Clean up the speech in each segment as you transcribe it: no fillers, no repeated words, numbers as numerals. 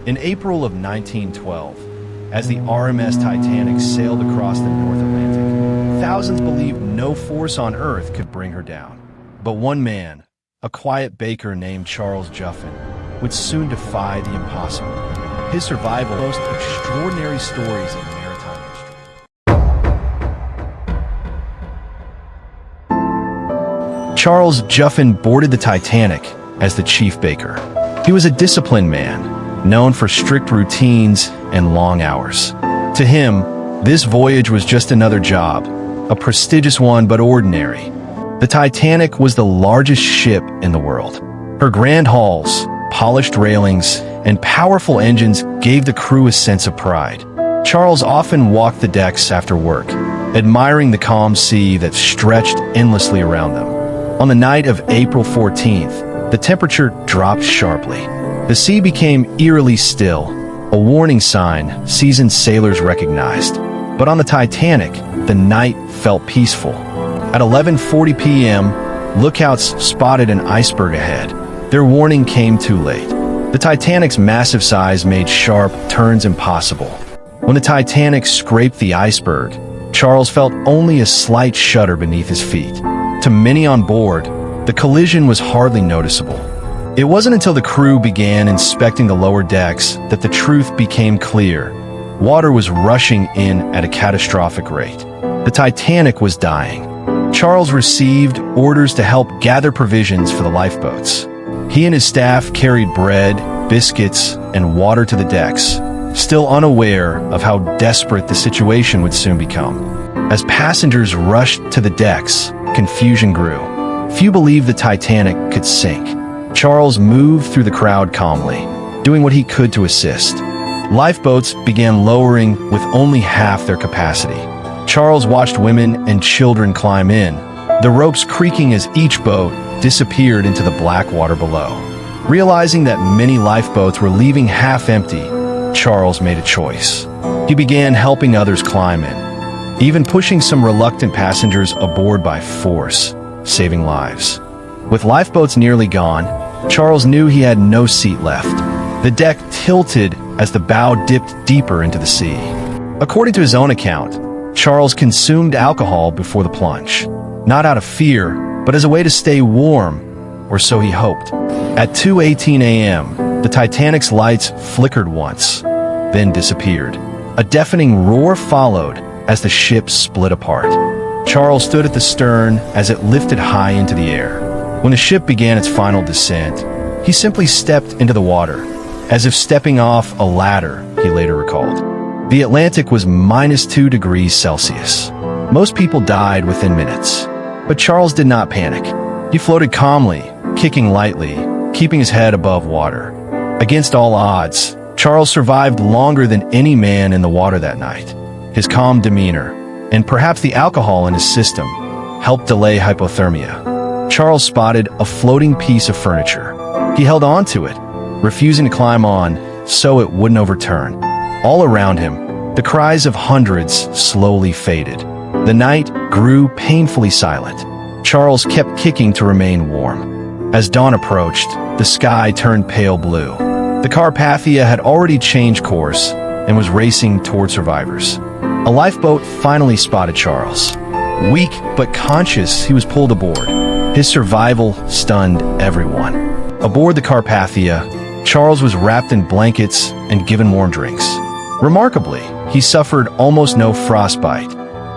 In April of 1912, as the RMS Titanic sailed across the North Atlantic, thousands believed no force on Earth could bring her down. But one man, a quiet baker named Charles Jouhgin, would soon defy the impossible. His survival, most extraordinary stories in maritime history. Charles Jouhgin boarded the Titanic as the chief baker. He was a disciplined man, known for strict routines and long hours. To him, this voyage was just another job, a prestigious one but ordinary. The Titanic was the largest ship in the world. Her grand hulls, polished railings, and powerful engines gave the crew a sense of pride. Charles often walked the decks after work, admiring the calm sea that stretched endlessly around them. On the night of April 14th, the temperature dropped sharply. The sea became eerily still, a warning sign seasoned sailors recognized. But on the Titanic, the night felt peaceful. At 11:40 p.m., lookouts spotted an iceberg ahead. Their warning came too late. The Titanic's massive size made sharp turns impossible. When the Titanic scraped the iceberg, Charles felt only a slight shudder beneath his feet. To many on board, the collision was hardly noticeable. It wasn't until the crew began inspecting the lower decks that the truth became clear. Water was rushing in at a catastrophic rate. The Titanic was dying. Charles received orders to help gather provisions for the lifeboats. He and his staff carried bread, biscuits, and water to the decks, still unaware of how desperate the situation would soon become. As passengers rushed to the decks, confusion grew. Few believed the Titanic could sink. Charles moved through the crowd calmly, doing what he could to assist. Lifeboats began lowering with only half their capacity. Charles watched women and children climb in, the ropes creaking as each boat disappeared into the black water below. Realizing that many lifeboats were leaving half empty, Charles made a choice. He began helping others climb in, even pushing some reluctant passengers aboard by force, saving lives. With lifeboats nearly gone, Charles knew he had no seat left. The deck tilted as the bow dipped deeper into the sea. According to his own account, Charles consumed alcohol before the plunge, not out of fear, but as a way to stay warm, or so he hoped. At 2:18 a.m., the Titanic's lights flickered once, then disappeared. A deafening roar followed as the ship split apart. Charles stood at the stern as it lifted high into the air. When the ship began its final descent, he simply stepped into the water, as if stepping off a ladder, he later recalled. The Atlantic was -2 degrees Celsius. Most people died within minutes, but Charles did not panic. He floated calmly, kicking lightly, keeping his head above water. Against all odds, Charles survived longer than any man in the water that night. His calm demeanor, and perhaps the alcohol in his system, helped delay hypothermia. Charles spotted a floating piece of furniture. He held on to it, refusing to climb on so it wouldn't overturn. All around him, the cries of hundreds slowly faded. The night grew painfully silent. Charles kept kicking to remain warm. As dawn approached, the sky turned pale blue. The Carpathia had already changed course and was racing toward survivors. A lifeboat finally spotted Charles. Weak but conscious, he was pulled aboard. His survival stunned everyone. Aboard the Carpathia, Charles was wrapped in blankets and given warm drinks. Remarkably, he suffered almost no frostbite.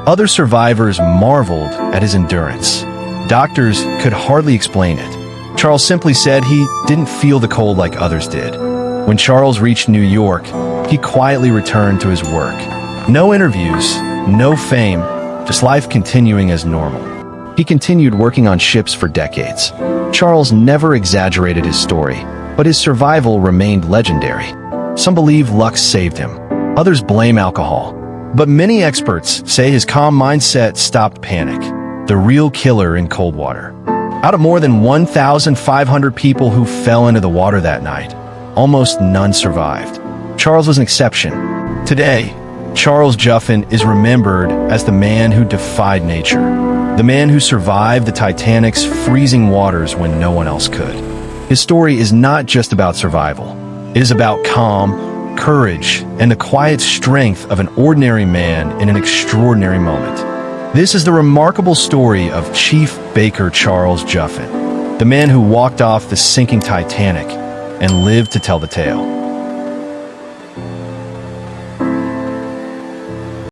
Other survivors marveled at his endurance. Doctors could hardly explain it. Charles simply said he didn't feel the cold like others did. When Charles reached New York, he quietly returned to his work. No interviews, no fame, just life continuing as normal. He continued working on ships for decades. Charles never exaggerated his story, but his survival remained legendary. Some believe luck saved him. Others blame alcohol. But many experts say his calm mindset stopped panic, the real killer in cold water. Out of more than 1,500 people who fell into the water that night, almost none survived. Charles was an exception. Today, Charles Jouhgin is remembered as the man who defied nature, the man who survived the Titanic's freezing waters when no one else could. His story is not just about survival. It is about calm, courage, and the quiet strength of an ordinary man in an extraordinary moment. This is the remarkable story of Chief Baker Charles Jouhgin, the man who walked off the sinking Titanic and lived to tell the tale.